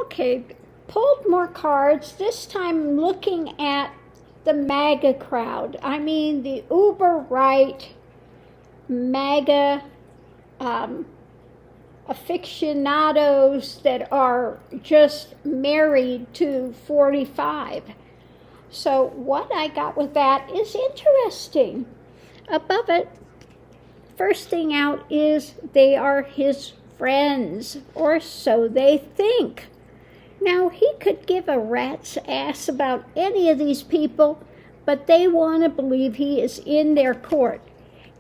Okay, pulled more cards. This time looking at the MAGA crowd. I mean, the uber right MAGA aficionados that are just married to 45. So what I got with that is interesting. Above it, first thing out is they are his friends, or so they think. Now, he could give a rat's ass about any of these people, but they want to believe he is in their court.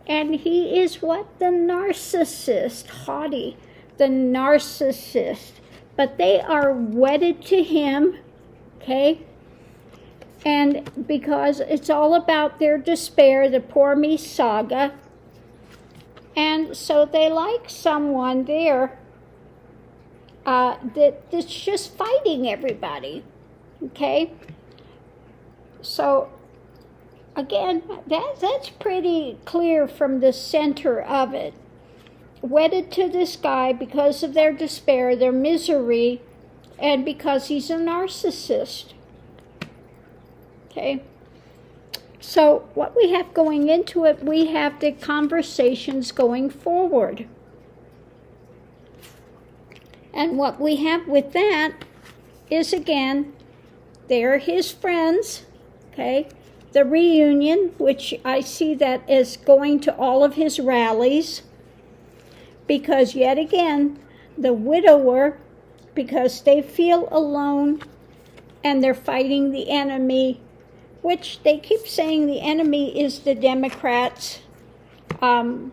And he is what? The narcissist, haughty, the narcissist. But they are wedded to him, okay? And because it's all about their despair, the poor me saga. And so they like someone there that's just fighting everybody, okay? So, again, that's pretty clear from the center of it. Wedded to this guy because of their despair, their misery, and because he's a narcissist, okay? So what we have going into it, we have the conversations going forward. And what we have with that is, again, they're his friends, okay? The reunion, which I see that as going to all of his rallies, because yet again, the widower, because they feel alone and they're fighting the enemy, which they keep saying the enemy is the Democrats, and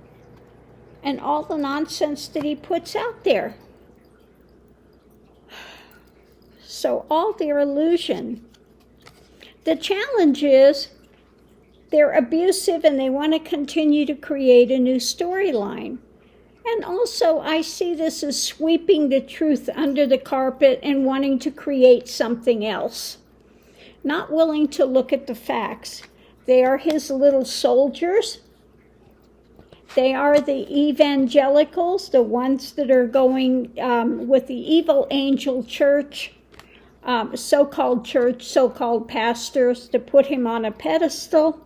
all the nonsense that he puts out there. So all their illusion. The challenge is they're abusive and they want to continue to create a new storyline. And also I see this as sweeping the truth under the carpet and wanting to create something else. Not willing to look at the facts. They are his little soldiers. They are the evangelicals, the ones that are going with the evil angel church, so-called pastors, to put him on a pedestal.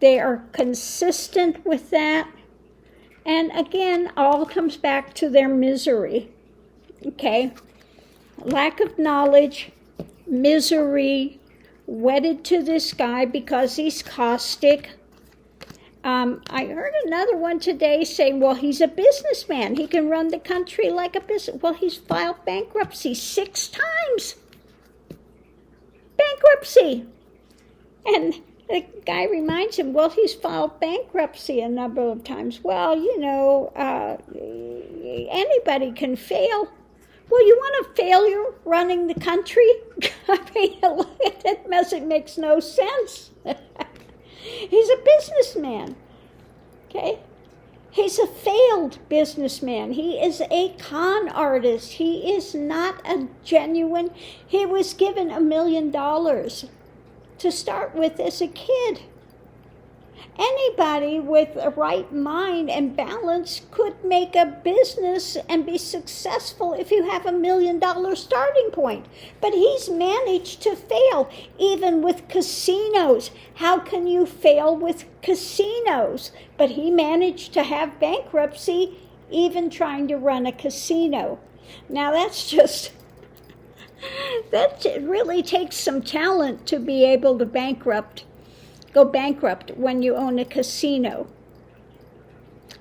They are consistent with that. And again, all comes back to their misery, okay? Lack of knowledge, misery, wedded to this guy because he's caustic. I heard another one today saying, well, he's a businessman. He can run the country like a business. Well, he's filed bankruptcy 6 times. Bankruptcy. And the guy reminds him, well, he's filed bankruptcy a number of times. Well, you know, anybody can fail. Well, you want a failure running the country? I mean, look at that mess. It makes no sense. He's a businessman, okay? He's a failed businessman. He is a con artist. He is not a genuine. He was given $1 million to start with as a kid. Anybody with a right mind and balance could make a business and be successful if you have $1 million starting point. But he's managed to fail, even with casinos. How can you fail with casinos? But he managed to have bankruptcy, even trying to run a casino. Now that's just, that really takes some talent to be able to go bankrupt when you own a casino,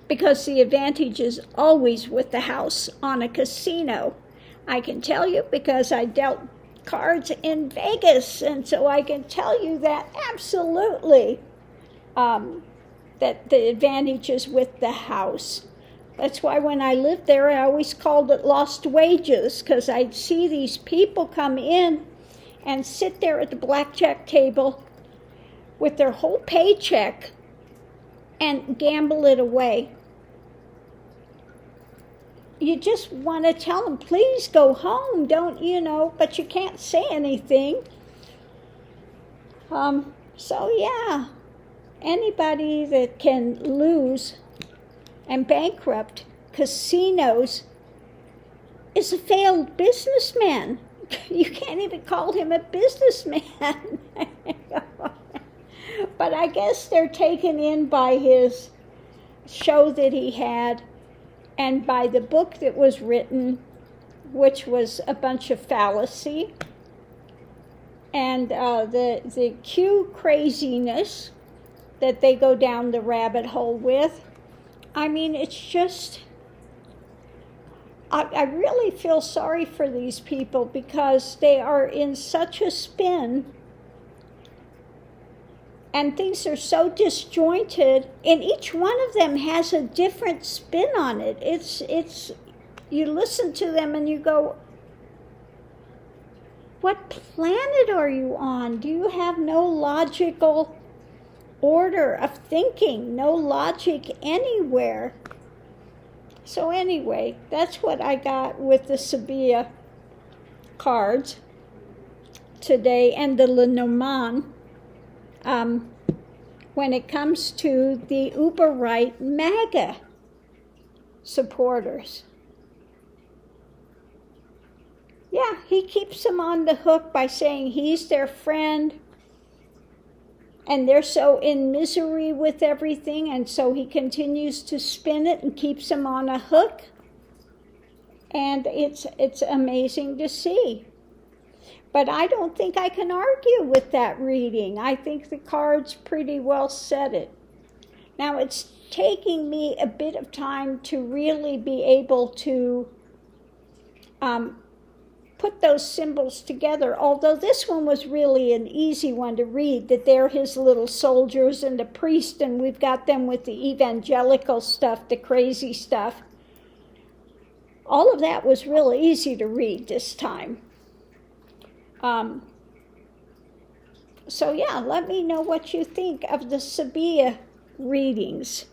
because the advantage is always with the house on a casino. I can tell you because I dealt cards in Vegas, and so I can tell you that absolutely that the advantage is with the house. That's why when I lived there, I always called it lost wages, because I'd see these people come in and sit there at the blackjack table with their whole paycheck and gamble it away. You just want to tell them, please go home, don't, but you can't say anything. So yeah, anybody that can lose and bankrupt casinos is a failed businessman. You can't even call him a businessman. But I guess they're taken in by his show that he had and by the book that was written, which was a bunch of fallacy, and the Q craziness that they go down the rabbit hole with. I mean, it's just, I really feel sorry for these people because they are in such a spin and things are so disjointed, and each one of them has a different spin on it. It's you listen to them and you go, what planet are you on? Do you have no logical order of thinking, no logic anywhere? So anyway, that's what I got with the Sibilla cards today and the Lenormand. When it comes to the uber right MAGA supporters. Yeah, he keeps them on the hook by saying he's their friend and they're so in misery with everything, and so he continues to spin it and keeps them on a hook. And it's amazing to see. But I don't think I can argue with that reading. I think the cards pretty well said it. Now, it's taking me a bit of time to really be able to put those symbols together, although this one was really an easy one to read, that they're his little soldiers and the priest, and we've got them with the evangelical stuff, the crazy stuff. All of that was real easy to read this time. So yeah, let me know what you think of the Sibilla readings.